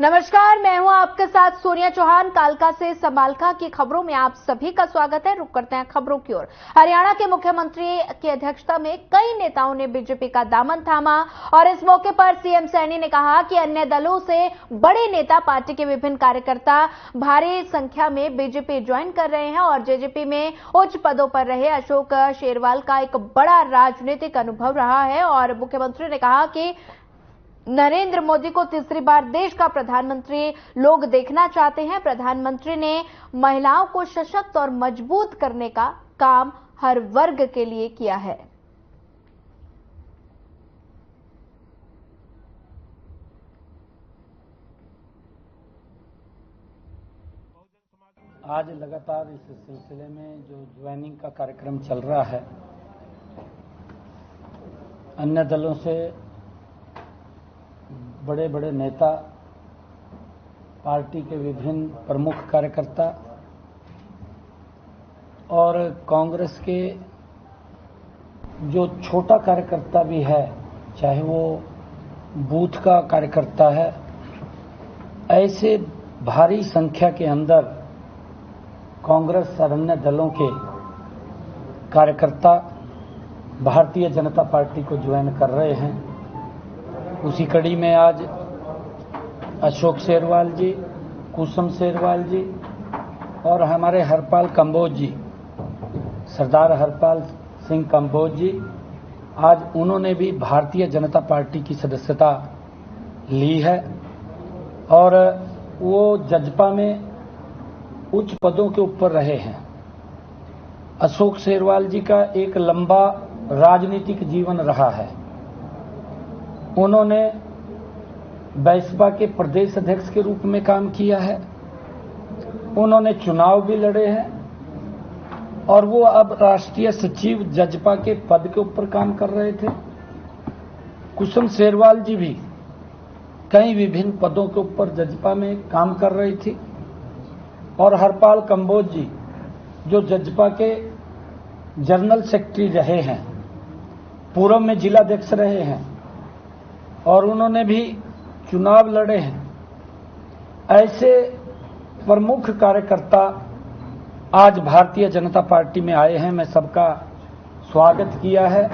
नमस्कार, मैं हूं आपके साथ सोनिया चौहान। कालका से समालखा की खबरों में आप सभी का स्वागत है। रुक करते हैं खबरों की ओर। हरियाणा के मुख्यमंत्री की अध्यक्षता में कई नेताओं ने बीजेपी का दामन थामा और इस मौके पर सीएम सैनी ने कहा कि अन्य दलों से बड़े नेता, पार्टी के विभिन्न कार्यकर्ता भारी संख्या में बीजेपी ज्वाइन कर रहे हैं और जेजेपी में उच्च पदों पर रहे अशोक शेरवाल का एक बड़ा राजनीतिक अनुभव रहा है। और मुख्यमंत्री ने कहा कि नरेंद्र मोदी को तीसरी बार देश का प्रधानमंत्री लोग देखना चाहते हैं। प्रधानमंत्री ने महिलाओं को सशक्त और मजबूत करने का काम हर वर्ग के लिए किया है। आज लगातार इस सिलसिले में जो ज्वाइनिंग का कार्यक्रम चल रहा है, अन्य दलों से बड़े बड़े नेता, पार्टी के विभिन्न प्रमुख कार्यकर्ता और कांग्रेस के जो छोटा कार्यकर्ता भी है, चाहे वो बूथ का कार्यकर्ता है, ऐसे भारी संख्या के अंदर कांग्रेस और अन्य दलों के कार्यकर्ता भारतीय जनता पार्टी को ज्वाइन कर रहे हैं। उसी कड़ी में आज अशोक शेरवाल जी, कुसुम शेरवाल जी और हमारे हरपाल कंबोज जी, सरदार हरपाल सिंह कंबोज जी, आज उन्होंने भी भारतीय जनता पार्टी की सदस्यता ली है और वो जजपा में उच्च पदों के ऊपर रहे हैं। अशोक शेरवाल जी का एक लंबा राजनीतिक जीवन रहा है। उन्होंने बैसपा के प्रदेश अध्यक्ष के रूप में काम किया है, उन्होंने चुनाव भी लड़े हैं और वो अब राष्ट्रीय सचिव जजपा के पद के ऊपर काम कर रहे थे। कुसुम शेरवाल जी भी कई विभिन्न पदों के ऊपर जजपा में काम कर रही थी और हरपाल कंबोज जी जो जजपा के जनरल सेक्रेटरी रहे हैं, पूर्व में जिलाध्यक्ष रहे हैं और उन्होंने भी चुनाव लड़े हैं। ऐसे प्रमुख कार्यकर्ता आज भारतीय जनता पार्टी में आए हैं। मैं सबका स्वागत किया है।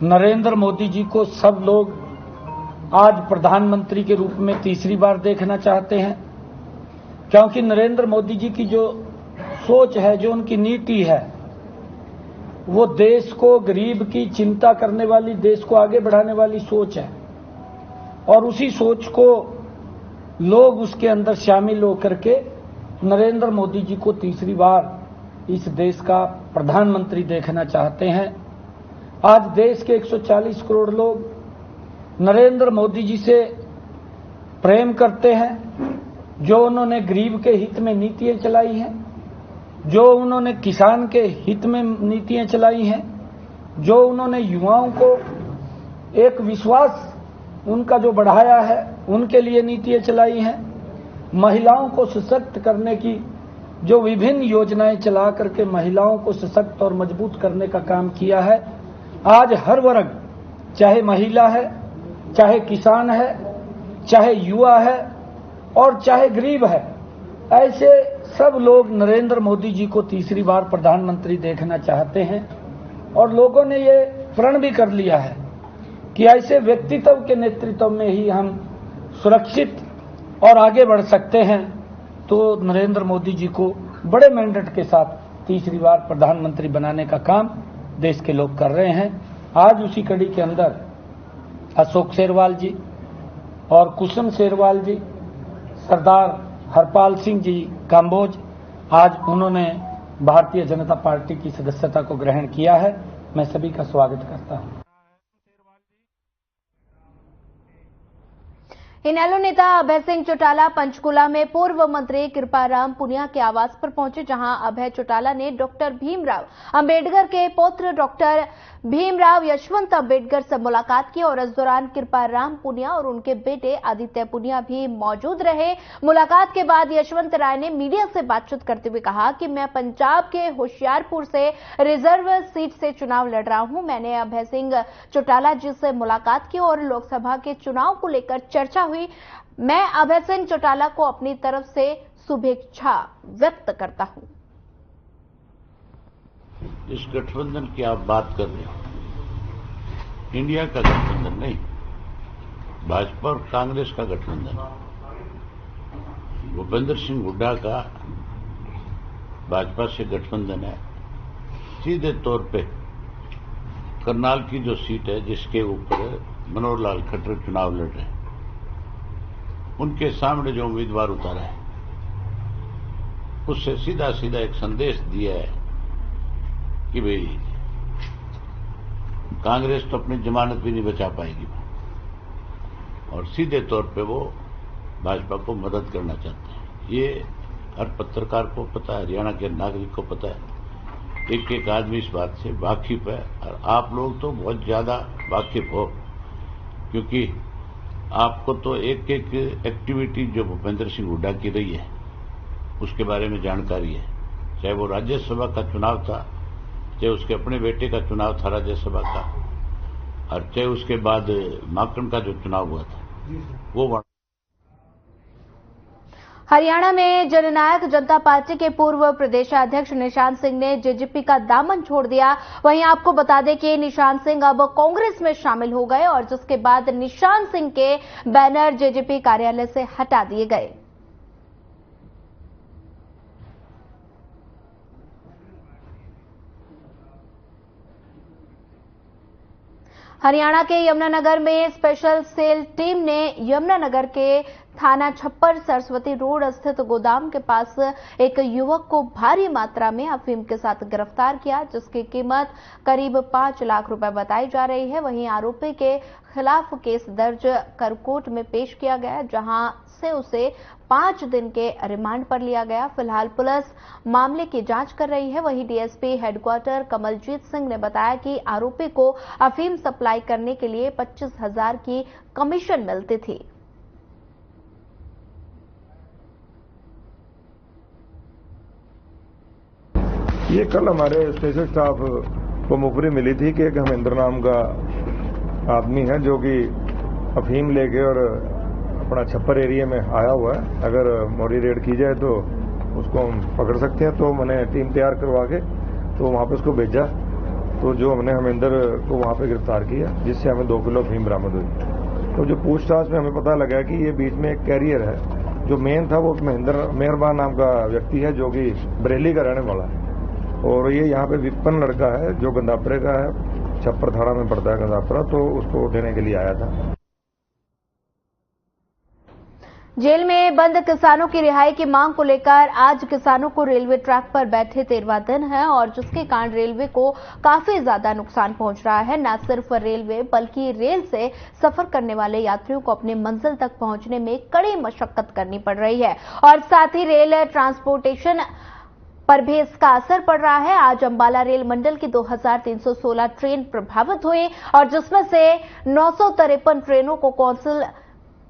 नरेंद्र मोदी जी को सब लोग आज प्रधानमंत्री के रूप में तीसरी बार देखना चाहते हैं, क्योंकि नरेंद्र मोदी जी की जो सोच है, जो उनकी नीति है, वो देश को, गरीब की चिंता करने वाली, देश को आगे बढ़ाने वाली सोच है और उसी सोच को लोग उसके अंदर शामिल होकर के नरेंद्र मोदी जी को तीसरी बार इस देश का प्रधानमंत्री देखना चाहते हैं। आज देश के 140 करोड़ लोग नरेंद्र मोदी जी से प्रेम करते हैं। जो उन्होंने गरीब के हित में नीतियां चलाई हैं, जो उन्होंने किसान के हित में नीतियां चलाई हैं, जो उन्होंने युवाओं को एक विश्वास उनका जो बढ़ाया है, उनके लिए नीतियां चलाई हैं, महिलाओं को सशक्त करने की जो विभिन्न योजनाएं चला करके महिलाओं को सशक्त और मजबूत करने का काम किया है। आज हर वर्ग, चाहे महिला है, चाहे किसान है, चाहे युवा है और चाहे गरीब है, ऐसे सब लोग नरेंद्र मोदी जी को तीसरी बार प्रधानमंत्री देखना चाहते हैं और लोगों ने ये प्रण भी कर लिया है कि ऐसे व्यक्तित्व के नेतृत्व में ही हम सुरक्षित और आगे बढ़ सकते हैं। तो नरेंद्र मोदी जी को बड़े मैंडेट के साथ तीसरी बार प्रधानमंत्री बनाने का काम देश के लोग कर रहे हैं। आज उसी कड़ी के अंदर अशोक शेरवाल जी और कुसुम शेरवाल जी, सरदार हरपाल सिंह जी कंबोज, आज उन्होंने भारतीय जनता पार्टी की सदस्यता को ग्रहण किया है। मैं सभी का स्वागत करता हूं। इनेलो नेता अभय सिंह चौटाला पंचकुला में पूर्व मंत्री कृपाराम पुनिया के आवास पर पहुंचे, जहां अभय चौटाला ने डॉक्टर भीमराव अंबेडकर के पौत्र डॉक्टर भीमराव यशवंत अंबेडकर से मुलाकात की और इस दौरान कृपाराम पुनिया और उनके बेटे आदित्य पुनिया भी मौजूद रहे। मुलाकात के बाद यशवंत राय ने मीडिया से बातचीत करते हुए कहा कि मैं पंजाब के होशियारपुर से रिजर्व सीट से चुनाव लड़ रहा हूं। मैंने अभय सिंह चौटाला जी से मुलाकात की और लोकसभा के चुनाव को लेकर चर्चा हुई। हुई। मैं अभय सिंह चौटाला को अपनी तरफ से शुभेच्छा व्यक्त करता हूं। इस गठबंधन की आप बात कर रहे हो, इंडिया का गठबंधन नहीं, भाजपा और कांग्रेस का गठबंधन। भूपेंद्र सिंह हुड्डा का भाजपा से गठबंधन है। सीधे तौर पे करनाल की जो सीट है जिसके ऊपर मनोहर लाल खट्टर चुनाव लड़ रहे हैं, उनके सामने जो उम्मीदवार उतारा है उससे सीधा सीधा एक संदेश दिया है कि भाई कांग्रेस तो अपनी जमानत भी नहीं बचा पाएगी और सीधे तौर पे वो भाजपा को मदद करना चाहते हैं। ये हर पत्रकार को पता है, हरियाणा के नागरिक को पता है, एक एक आदमी इस बात से वाकिफ है और आप लोग तो बहुत ज्यादा वाकिफ हो, क्योंकि आपको तो एक एक एक्टिविटी जो भूपेंद्र सिंह हुड्डा की रही है उसके बारे में जानकारी है। चाहे वो राज्यसभा का चुनाव था, चाहे उसके अपने बेटे का चुनाव था राज्यसभा का, और चाहे उसके बाद माकन का जो चुनाव हुआ था वो। हरियाणा में जननायक जनता पार्टी के पूर्व प्रदेशाध्यक्ष निशान सिंह ने जेजेपी का दामन छोड़ दिया। वहीं आपको बता दें कि निशान सिंह अब कांग्रेस में शामिल हो गए और जिसके बाद निशान सिंह के बैनर जेजेपी कार्यालय से हटा दिए गए। हरियाणा के यमुनानगर में स्पेशल सेल टीम ने यमुनानगर के थाना छप्पर सरस्वती रोड स्थित गोदाम के पास एक युवक को भारी मात्रा में अफीम के साथ गिरफ्तार किया, जिसकी कीमत करीब 5 लाख रुपए बताई जा रही है। वहीं आरोपी के खिलाफ केस दर्ज कर कोर्ट में पेश किया गया, जहां से उसे 5 दिन के रिमांड पर लिया गया। फिलहाल पुलिस मामले की जांच कर रही है। वहीं डीएसपी हेडक्वार्टर कमलजीत सिंह ने बताया कि आरोपी को अफीम सप्लाई करने के लिए 25,000 की कमीशन मिलती थी। ये कल हमारे स्पेशल स्टाफ को मुखबरी मिली थी कि एक हमेंद्र नाम का आदमी है जो कि अफीम लेके और अपना छप्पर एरिया में आया हुआ है। अगर मोरी रेड की जाए तो उसको हम पकड़ सकते हैं। तो मैंने टीम तैयार करवा के तो वहाँ पे उसको भेजा, तो जो हमने हमेंद्र को वहाँ पे गिरफ्तार किया, जिससे हमें 2 किलो अफीम बरामद हुई। तो जो पूछताछ में हमें पता लगा कि ये बीच में एक कैरियर है, जो मेन था वो मेहरबान नाम का व्यक्ति है जो कि बरेली का रहने वाला है, और ये यहाँ पे विपन लड़का है जो गंदापरे का है, छप्पर थाना में पड़ता है गंदापरा, तो उसको देने के लिए आया था। जेल में बंद किसानों की रिहाई की मांग को लेकर आज किसानों को रेलवे ट्रैक पर बैठे 13वां दिन है और जिसके कारण रेलवे को काफी ज्यादा नुकसान पहुंच रहा है। न सिर्फ रेलवे बल्कि रेल से सफर करने वाले यात्रियों को अपने मंजिल तक पहुंचने में कड़ी मशक्कत करनी पड़ रही है और साथ ही रेल ट्रांसपोर्टेशन पर भी इसका असर पड़ रहा है। आज अंबाला रेल मंडल की 2316 ट्रेन प्रभावित हुई और जिसमें से 953 ट्रेनों को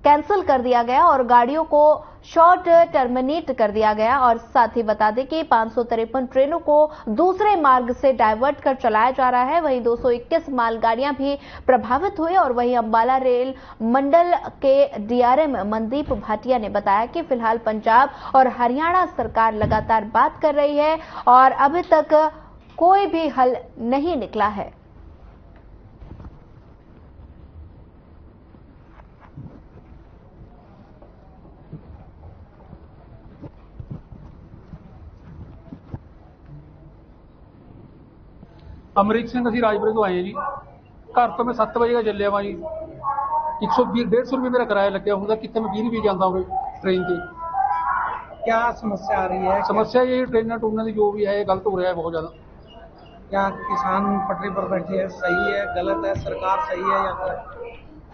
कैंसिल कर दिया गया और गाड़ियों को शॉर्ट टर्मिनेट कर दिया गया और साथ ही बता दें कि 553 ट्रेनों को दूसरे मार्ग से डाइवर्ट कर चलाया जा रहा है। वहीं 221 मालगाड़ियां भी प्रभावित हुई और वहीं अंबाला रेल मंडल के डीआरएम मनदीप भाटिया ने बताया कि फिलहाल पंजाब और हरियाणा सरकार लगातार बात कर रही है और अभी तक कोई भी हल नहीं निकला है। अमरीक सिंह असी राजपुरे तो आए जी। घर तो मैं 7 बजे का चलिया वा जी। 120-150 रुपये मेरा किराया लग्या होगा, कितने मैं 20 रुपये जाता हूँ ट्रेन से। क्या समस्या आ रही है? समस्या ये ट्रेन टूरने की जो भी है गलत हो रहा है बहुत ज्यादा। क्या किसान पटरी पर बैठे हैं, सही है गलत है, सरकार सही है या फिर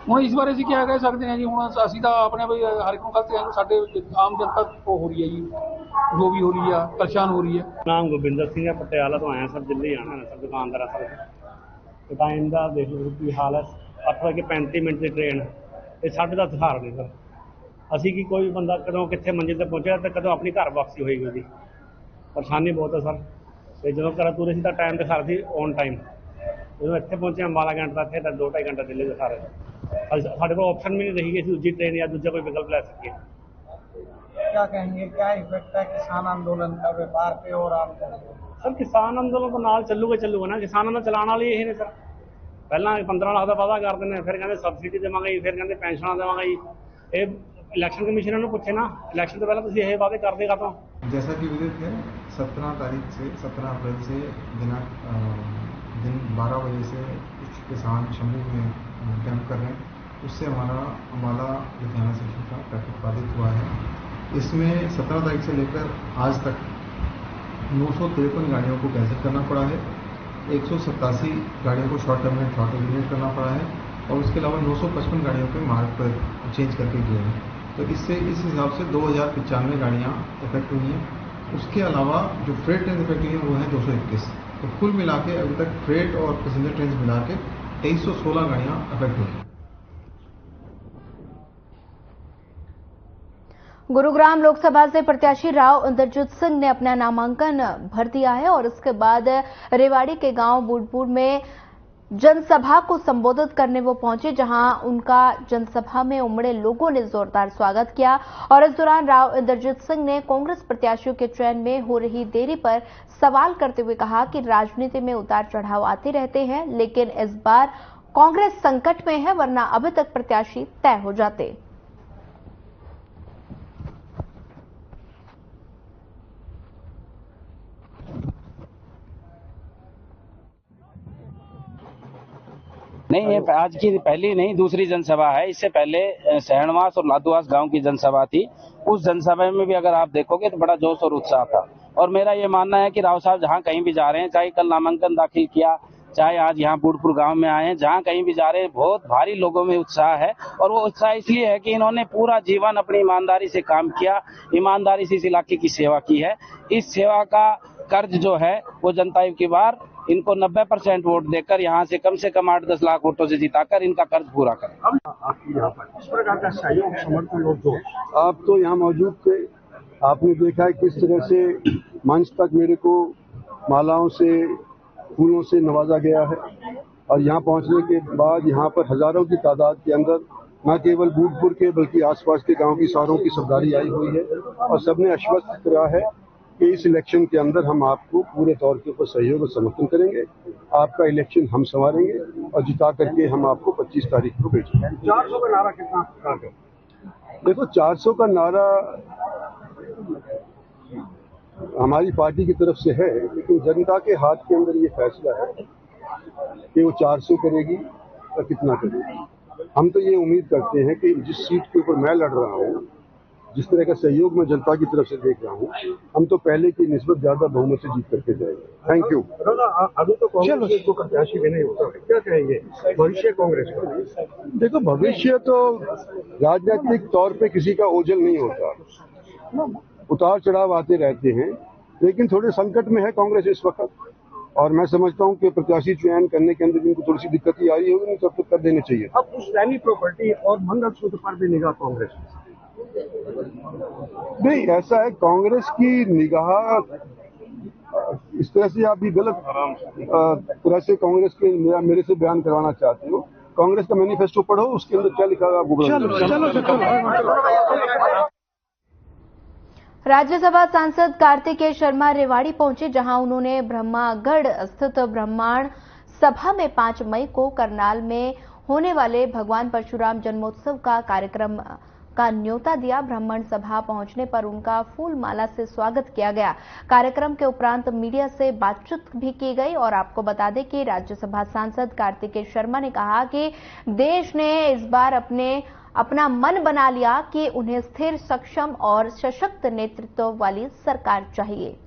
ਹੁਣ ਇਸ ਬਾਰੇ ਅਸੀਂ ਕੀ ਕਹਿ ਸਕਦੇ ਹਾਂ ਜੀ। ਹੁਣ ਅਸੀਂ ਤਾਂ ਆਪਣੇ ਬਈ ਹਰ ਇੱਕ ਨੂੰ ਗਲਤ ਹੈ, ਸਾਡੇ ਆਮ ਜਨਤਾ ਹੋ ਰਹੀ ਹੈ ਜੀ, ਜੋ ਵੀ ਹੋ ਰਹੀ ਹੈ ਪਰੇਸ਼ਾਨ ਹੋ ਰਹੀ ਹੈ। ਨਾਮ ਗੋਬਿੰਦਰ ਸਿੰਘ ਹੈ, ਪਟਿਆਲਾ ਤੋਂ ਆਇਆ ਸਰ, ਦਿੱਲੀ ਆਣਾ ਹੈ ਸਰ, ਦੁਕਾਨਦਾਰ ਸਰ। ਟਾਈਮ ਦਾ ਦੇਖ ਲਓ ਕੀ ਹਾਲ ਹੈ, 8:35 ਦੀ ਟ੍ਰੇਨ, ਇਹ 10:30 ਹਾਰ ਨੇ ਸਰ। ਅਸੀਂ ਕੀ ਕੋਈ ਬੰਦਾ ਕਦੋਂ ਕਿੱਥੇ ਮੰਜ਼ਿਲ ਤੇ ਪਹੁੰਚਿਆ ਤੇ ਕਦੋਂ ਆਪਣੀ ਘਰ ਵਾਪਸੀ ਹੋਏਗੀ ਉਹਦੀ, ਪਰੇਸ਼ਾਨੀ ਬਹੁਤ ਹੈ ਸਰ। ਤੇ ਜਦੋਂ ਘਰ ਤੁਰੇ ਸੀ ਤਾਂ ਟਾਈਮ ਤੇ ਸਰ ਸੀ ਔਨ ਟਾਈਮ, ਜਦੋਂ ਇੱਥੇ ਪਹੁੰਚੇ 12 ਘੰਟੇ ਦਾ, ਇੱਥੇ 2-2.5 ਘੰਟੇ ਦਿੱਲੀ ਦੇ ਸਾਰੇ। ਸਾਡੇ ਕੋਲ ਆਪਸ਼ਨ भी नहीं रही कि दूसरी ट्रेन या दूसरा कोई विकल्प ले सके। क्या कहेंगे, क्या इफेक्ट है किसान आंदोलन का व्यापार पे और आम जनता पे? सर किसान अंदोलन तो नाल ਚੱਲੂਗਾ ना, किसान अंदोलन चलाने वाले यही ने सर। ਪਹਿਲਾਂ 15 ਲੱਖ ਦਾ ਵਾਅਦਾ ਕਰ ਦਿੰਦੇ ਨੇ, ਫਿਰ ਕਹਿੰਦੇ ਸਬਸਿਡੀ ਦੇਵਾਂਗੇ ਜੀ, ਫਿਰ ਕਹਿੰਦੇ ਪੈਨਸ਼ਨਾਂ ਦੇਵਾਂਗੇ ਜੀ। ਇਹ इलेक्शन कमीशन ਨੂੰ ਪੁੱਛੇ ना, इलेक्शन ਤੋਂ ਪਹਿਲਾਂ ਤੁਸੀਂ ਇਹ ਵਾਅਦੇ ਕਰਦੇ ਕਾਹਤੋਂ? जैसा कि विदित है 17 तारीख से 17 अप्रैल से दिन 12 बजे से कुछ किसान शंभू में कैंप कर रहे हैं। उससे हमारा अम्बाला लुधियाना सेक्शन का ट्रैफिक बाधित हुआ है। इसमें 17 तारीख से लेकर आज तक 953 गाड़ियों को कैंसिल करना पड़ा है, 187 गाड़ियों को शॉर्ट टर्मिनेट शॉर्ट एलिमिनेट करना पड़ा है और उसके अलावा 955 गाड़ियों के मार्ग पर चेंज करके गए हैं। तो इससे इस हिसाब से 2095 गाड़ियाँ इफेक्ट हुई हैं। उसके अलावा जो फ्रेट ट्रेन इफेक्ट हुई हैं वो है 221। तो कुल मिला के अभी तक फ्रेट और पैसेंजर ट्रेन मिला के 2316 गाड़ियाँ इफेक्ट हुई हैं। गुरुग्राम लोकसभा से प्रत्याशी राव इंद्रजीत सिंह ने अपना नामांकन भर दिया है और इसके बाद रेवाड़ी के गांव बूटपुर में जनसभा को संबोधित करने वो पहुंचे, जहां उनका जनसभा में उमड़े लोगों ने जोरदार स्वागत किया। और इस दौरान राव इंद्रजीत सिंह ने कांग्रेस प्रत्याशियों के चयन में हो रही देरी पर सवाल करते हुए कहा कि राजनीति में उतार चढ़ाव आते रहते हैं, लेकिन इस बार कांग्रेस संकट में है, वरना अभी तक प्रत्याशी तय हो जाते। नहीं, ये आज की पहली नहीं दूसरी जनसभा है। इससे पहले सहणवास और लादुआस गांव की जनसभा थी। उस जनसभा में भी अगर आप देखोगे तो बड़ा जोश और उत्साह था। और मेरा ये मानना है कि राव साहब जहां कहीं भी जा रहे हैं, चाहे कल नामांकन दाखिल किया, चाहे आज यहाँ बूटपुर गांव में आए हैं, जहां कहीं भी जा रहे हैं, बहुत भारी लोगों में उत्साह है। और वो उत्साह इसलिए है कि इन्होंने पूरा जीवन अपनी ईमानदारी से काम किया, ईमानदारी से इस इलाके की सेवा की है। इस सेवा का कर्ज जो है वो जनता की बार इनको 90% वोट देकर यहाँ से कम 8-10 लाख वोटों से जिताकर इनका कर्ज पूरा करें। आपकी यहाँ पर इस प्रकार का सहयोग समर्थन और जो आप तो यहाँ मौजूद थे, आपने देखा है किस तरह से मंच तक मेरे को मालाओं से फूलों से नवाजा गया है। और यहाँ पहुँचने के बाद यहाँ पर हजारों की तादाद के अंदर न केवल बूटपुर के बल्कि आसपास के गांव की सारों की सरदारी आई हुई है और सबने आश्वस्त करा है कि इस इलेक्शन के अंदर हम आपको पूरे तौर के ऊपर सहयोग और समर्थन करेंगे। आपका इलेक्शन हम संवारेंगे और जिता करके हम आपको 25 तारीख को भेजेंगे। 400 का नारा कितना है? देखो 400 का नारा हमारी पार्टी की तरफ से है, लेकिन जनता के हाथ के अंदर ये फैसला है कि वो 400 करेगी और कितना करेगी। हम तो ये उम्मीद करते हैं कि जिस सीट के ऊपर मैं लड़ रहा हूँ, जिस तरह का सहयोग मैं जनता की तरफ से देख रहा हूँ, हम तो पहले की निस्बत ज्यादा बहुमत से जीत करके जाएंगे। Thank you. अभी तो कांग्रेस को प्रत्याशी भी नहीं होता, क्या कहेंगे भविष्य कांग्रेस का? देखो भविष्य तो राजनीतिक तौर पे किसी का ओझल नहीं होता, उतार चढ़ाव आते रहते हैं, लेकिन थोड़े संकट में है कांग्रेस इस वक्त। और मैं समझता हूं कि प्रत्याशी चयन करने के अंदर जिनको थोड़ी सी दिक्कत आ रही होगी, तब तक कर देने चाहिए। अब उस रैली प्रॉपर्टी और मंगलसूत्र पर भी निगाह कांग्रेस नहीं, ऐसा है कांग्रेस की निगाह इस तरह से आप भी गलत तरह से कांग्रेस के मेरे से बयान करवाना चाहते हो। कांग्रेस का मैनिफेस्टो पढ़ो, उसके अंदर क्या लिखा है। राज्यसभा सांसद कार्तिकेय शर्मा रेवाड़ी पहुंचे, जहां उन्होंने ब्रह्मागढ़ स्थित ब्रह्मांड सभा में 5 मई को करनाल में होने वाले भगवान परशुराम जन्मोत्सव का कार्यक्रम का न्योता दिया। ब्राह्मण सभा पहुंचने पर उनका फूल माला से स्वागत किया गया। कार्यक्रम के उपरांत मीडिया से बातचीत भी की गई और आपको बता दें कि राज्यसभा सांसद कार्तिकेय शर्मा ने कहा कि देश ने इस बार अपना मन बना लिया कि उन्हें स्थिर, सक्षम और सशक्त नेतृत्व वाली सरकार चाहिए।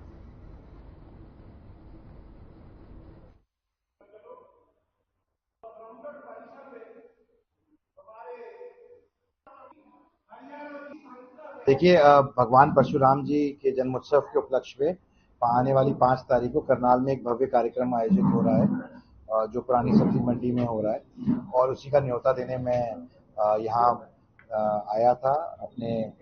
देखिए, भगवान परशुराम जी के जन्मोत्सव के उपलक्ष्य में आने वाली 5 तारीख को करनाल में एक भव्य कार्यक्रम आयोजित हो रहा है, जो पुरानी सब्जी मंडी में हो रहा है। और उसी का न्योता देने में यहाँ आया था, अपने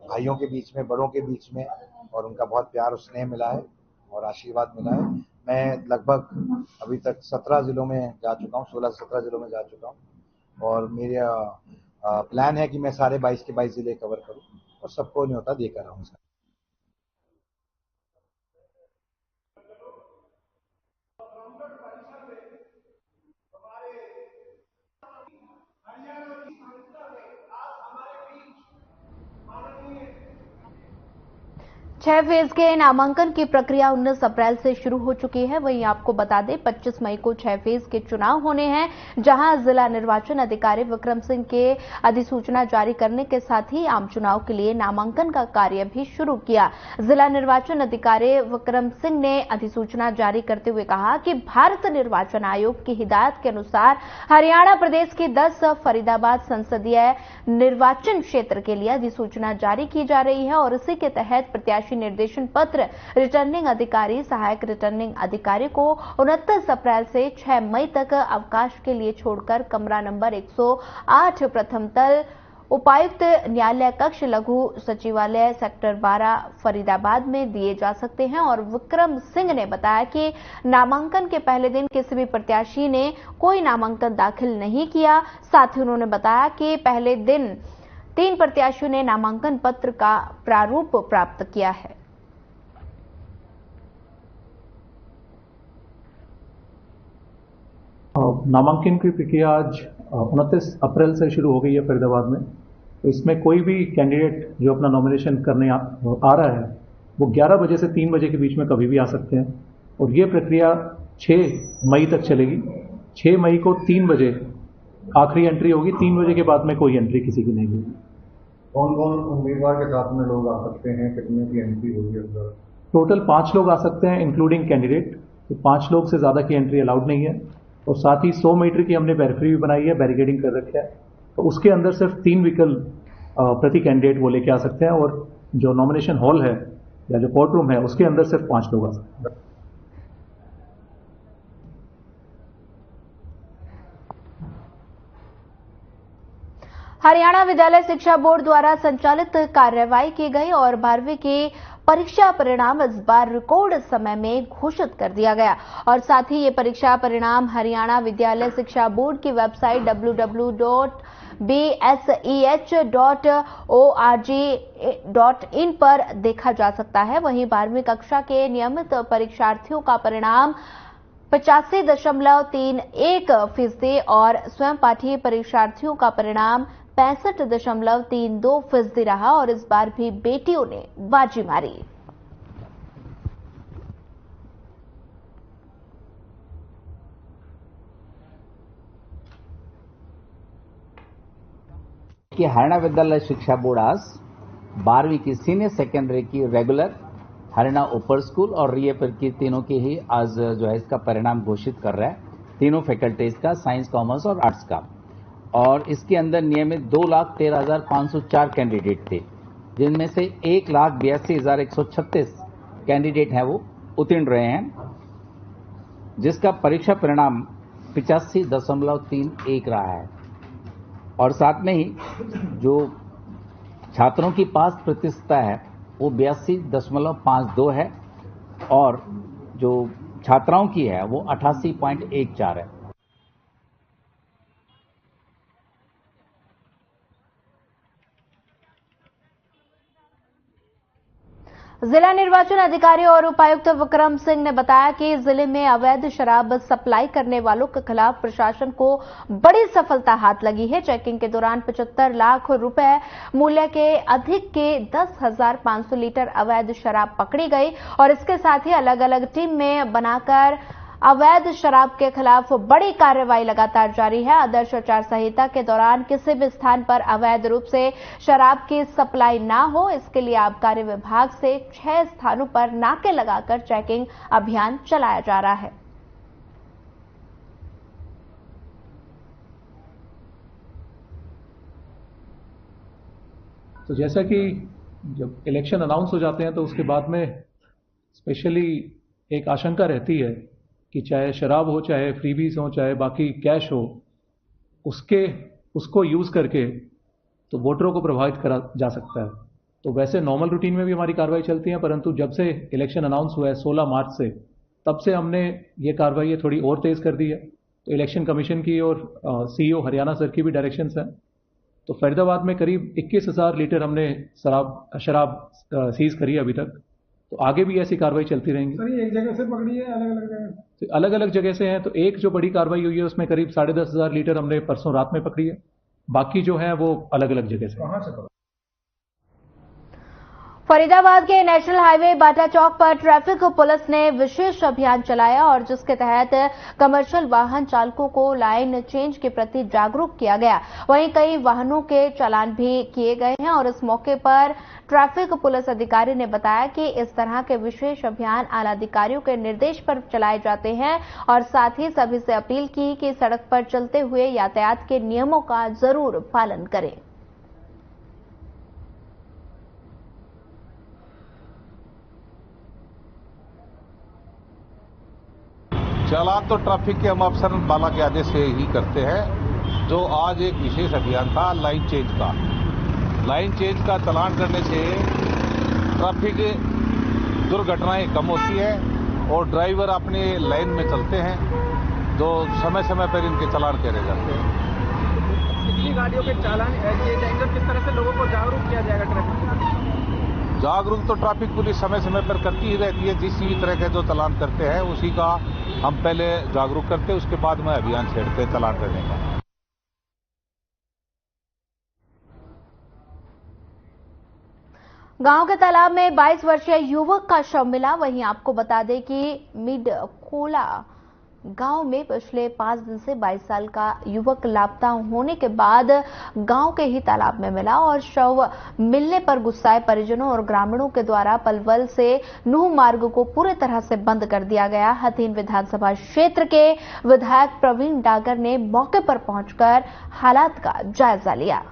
भाइयों के बीच में, बड़ों के बीच में, और उनका बहुत प्यार और स्नेह मिला है और आशीर्वाद मिला है। मैं लगभग अभी तक 17 जिलों में जा चुका हूँ, 16 से 17 जिलों में जा चुका हूँ। और मेरा प्लान है कि मैं सारे 22 के 22 जिले कवर करूं और सबको न्योता देकर आऊंगा। छह फेज के नामांकन की प्रक्रिया 19 अप्रैल से शुरू हो चुकी है। वहीं आपको बता दें 25 मई को 6 फेज के चुनाव होने हैं, जहां जिला निर्वाचन अधिकारी विक्रम सिंह के अधिसूचना जारी करने के साथ ही आम चुनाव के लिए नामांकन का कार्य भी शुरू किया। जिला निर्वाचन अधिकारी विक्रम सिंह ने अधिसूचना जारी करते हुए कहा कि भारत निर्वाचन आयोग की हिदायत के अनुसार हरियाणा प्रदेश की 10 फरीदाबाद संसदीय निर्वाचन क्षेत्र के लिए अधिसूचना जारी की जा रही है और इसी के तहत प्रत्याशी निर्देशन पत्र रिटर्निंग अधिकारी, सहायक रिटर्निंग अधिकारी को 29 अप्रैल से 6 मई तक अवकाश के लिए छोड़कर कमरा नंबर 108 प्रथम तल उपायुक्त न्यायालय कक्ष लघु सचिवालय सेक्टर 12 फरीदाबाद में दिए जा सकते हैं। और विक्रम सिंह ने बताया कि नामांकन के पहले दिन किसी भी प्रत्याशी ने कोई नामांकन दाखिल नहीं किया। साथ ही उन्होंने बताया कि पहले दिन 3 प्रत्याशियों ने नामांकन पत्र का प्रारूप प्राप्त किया है। नामांकन की प्रक्रिया आज 29 अप्रैल से शुरू हो गई है फरीदाबाद में। तो इसमें कोई भी कैंडिडेट जो अपना नॉमिनेशन करने आ रहा है वो 11 बजे से 3 बजे के बीच में कभी भी आ सकते हैं और ये प्रक्रिया 6 मई तक चलेगी। 6 मई को 3 बजे आखिरी एंट्री होगी, 3 बजे के बाद में कोई एंट्री किसी की नहीं होगी। कौन कौन उम्मीदवार के साथ में लोग आ सकते हैं, कितने की एंट्री होगी अंदर? टोटल 5 लोग आ सकते हैं इंक्लूडिंग कैंडिडेट। तो 5 लोग से ज़्यादा की एंट्री अलाउड नहीं है और साथ ही 100 मीटर की हमने बैरिकेड भी बनाई है, बैरिकेडिंग कर रखा है। तो उसके अंदर सिर्फ 3 व्हीकल प्रति कैंडिडेट वो लेके आ सकते हैं और जो नॉमिनेशन हॉल है या जो कोर्ट रूम है उसके अंदर सिर्फ 5 लोग आ सकते हैं। हरियाणा विद्यालय शिक्षा बोर्ड द्वारा संचालित कार्रवाई की गई और 12वीं की परीक्षा परिणाम इस बार रिकॉर्ड समय में घोषित कर दिया गया और साथ ही ये परीक्षा परिणाम हरियाणा विद्यालय शिक्षा बोर्ड की वेबसाइट www.bseh.org.in पर देखा जा सकता है। वहीं 12वीं कक्षा के नियमित परीक्षार्थियों का परिणाम 85.31% और स्वयं पाठी परीक्षार्थियों का परिणाम 65.32% रहा और इस बार भी बेटियों ने बाजी मारी। कि हरियाणा विद्यालय शिक्षा बोर्ड आज 12वीं की सीनियर सेकेंडरी की रेगुलर, हरियाणा ओपर स्कूल और रीएपर की तीनों की ही आज जो है इसका परिणाम घोषित कर रहा है। तीनों फैकल्टीज का, साइंस, कॉमर्स और आर्ट्स का। और इसके अंदर नियमित 2,13,504 कैंडिडेट थे, जिनमें से 1,82,136 कैंडिडेट हैं वो उत्तीर्ण रहे हैं, जिसका परीक्षा परिणाम 85.31 रहा है। और साथ में ही जो छात्रों की पास प्रतिशतता है वो 82.52 है और जो छात्राओं की है वो 88.14 है। जिला निर्वाचन अधिकारी और उपायुक्त विक्रम सिंह ने बताया कि जिले में अवैध शराब सप्लाई करने वालों के खिलाफ प्रशासन को बड़ी सफलता हाथ लगी है। चेकिंग के दौरान 75 लाख रुपए मूल्य के अधिक के 10,500 लीटर अवैध शराब पकड़ी गई और इसके साथ ही अलग अलग टीम में बनाकर अवैध शराब के खिलाफ बड़ी कार्रवाई लगातार जारी है। आदर्श आचार संहिता के दौरान किसी भी स्थान पर अवैध रूप से शराब की सप्लाई ना हो, इसके लिए आबकारी विभाग से 6 स्थानों पर नाके लगाकर चेकिंग अभियान चलाया जा रहा है। तो जैसा कि जब इलेक्शन अनाउंस हो जाते हैं तो उसके बाद में स्पेशली एक आशंका रहती है कि चाहे शराब हो, चाहे फ्रीबीज हो, चाहे बाकी कैश हो, उसको यूज करके तो वोटरों को प्रभावित करा जा सकता है। तो वैसे नॉर्मल रूटीन में भी हमारी कार्रवाई चलती है, परंतु जब से इलेक्शन अनाउंस हुआ है 16 मार्च से, तब से हमने ये कार्रवाई थोड़ी और तेज कर दी है। तो इलेक्शन कमीशन की और सीईओ हरियाणा सर की भी डायरेक्शंस हैं। तो फरीदाबाद में करीब 21,000 लीटर हमने शराब सीज करी है अभी तक। तो आगे भी ऐसी कार्रवाई चलती रहेंगी। सर ये एक जगह से पकड़ी है, अलग अलग जगह? तो अलग अलग जगह से हैं। तो एक जो बड़ी कार्रवाई हुई है उसमें करीब 10,500 लीटर हमने परसों रात में पकड़ी है। बाकी जो है वो अलग अलग जगह से। कहां से? फरीदाबाद के नेशनल हाईवे बाटा चौक पर ट्रैफिक पुलिस ने विशेष अभियान चलाया और जिसके तहत कमर्शियल वाहन चालकों को लाइन चेंज के प्रति जागरूक किया गया। वहीं कई वाहनों के चालान भी किए गए हैं और इस मौके पर ट्रैफिक पुलिस अधिकारी ने बताया कि इस तरह के विशेष अभियान आला अधिकारियों के निर्देश पर चलाए जाते हैं और साथ ही सभी से अपील की कि सड़क पर चलते हुए यातायात के नियमों का जरूर पालन करें। चालान तो ट्रैफिक के हम अफसर बाला के आदेश से ही करते हैं। जो आज एक विशेष अभियान था लाइन चेंज का। लाइन चेंज का चालान करने से ट्रैफिक दुर्घटनाएं कम होती है और ड्राइवर अपने लाइन में चलते हैं, जो समय समय पर इनके चालान करे जाते हैं। कितनी गाड़ियों के चालान किए जाएंगे, किस तरह से लोगों को जागरूक किया जाएगा? ट्रैफिक जागरूक तो ट्रैफिक पुलिस समय समय पर करती ही रहती है। जिस भी तरह के जो चालान करते हैं उसी का हम पहले जागरूक करते हैं, उसके बाद में अभियान छेड़ते हैं चालान करने का। गांव के तालाब में 22 वर्षीय युवक का शव मिला। वहीं आपको बता दें कि मिड खोला गांव में पिछले 5 दिन से 22 साल का युवक लापता होने के बाद गांव के ही तालाब में मिला और शव मिलने पर गुस्साए परिजनों और ग्रामीणों के द्वारा पलवल से नूह मार्ग को पूरी तरह से बंद कर दिया गया। हथीन विधानसभा क्षेत्र के विधायक प्रवीण डागर ने मौके पर पहुंचकर हालात का जायजा लिया।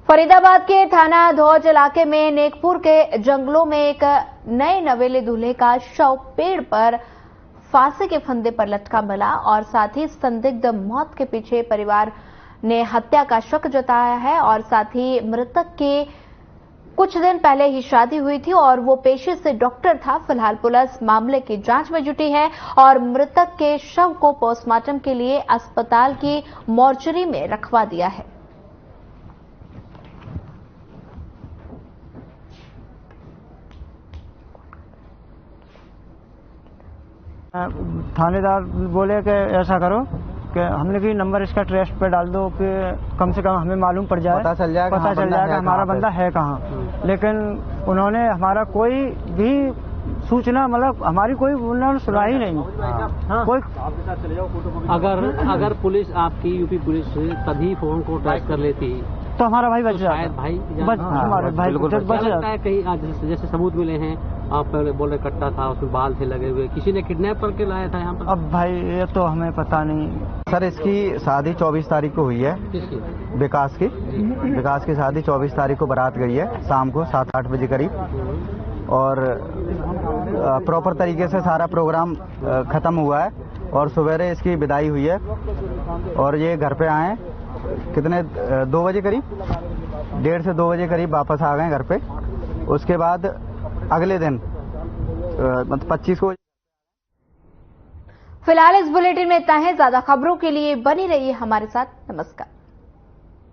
फरीदाबाद के थाना धौज इलाके में नेकपुर के जंगलों में एक नए नवेले दूल्हे का शव पेड़ पर फांसी के फंदे पर लटका मिला और साथ ही संदिग्ध मौत के पीछे परिवार ने हत्या का शक जताया है और साथ ही मृतक के कुछ दिन पहले ही शादी हुई थी और वो पेशे से डॉक्टर था। फिलहाल पुलिस मामले की जांच में जुटी है और मृतक के शव को पोस्टमार्टम के लिए अस्पताल की मॉर्चरी में रखवा दिया है। थानेदार बोले कि ऐसा करो कि हमने भी नंबर इसका ट्रेस पे डाल दो कि कम से कम हमें मालूम पड़ जाए, पता चल जाएगा हमारा बंदा है कहाँ। लेकिन उन्होंने हमारा कोई भी सूचना, मतलब हमारी कोई उन्होंने सुना ही नहीं। हाँ। कोई अगर पुलिस आपकी यूपी पुलिस तभी फोन को ट्रेस कर लेती तो हमारा भाई बच जाता। हमारे भाई बच जाता है। कहीं जैसे सबूत मिले हैं, आप पहले बोल रहे कट्टा था, उसमें बाल थे लगे हुए, किसी ने किडनैप करके लाया था यहाँ पर। अब भाई ये तो हमें पता नहीं सर। इसकी शादी 24 तारीख को हुई है। विकास की शादी 24 तारीख को बारात गई है शाम को 7-8 बजे करीब और प्रॉपर तरीके से सारा प्रोग्राम खत्म हुआ है और सवेरे इसकी विदाई हुई है और ये घर पे आए कितने 2 बजे करीब, 1:30 से 2 बजे करीब वापस आ गए घर पे। उसके बाद अगले दिन मतलब 25 को। फिलहाल इस बुलेटिन में इतना है। ज्यादा खबरों के लिए बनी रहिए हमारे साथ। नमस्कार।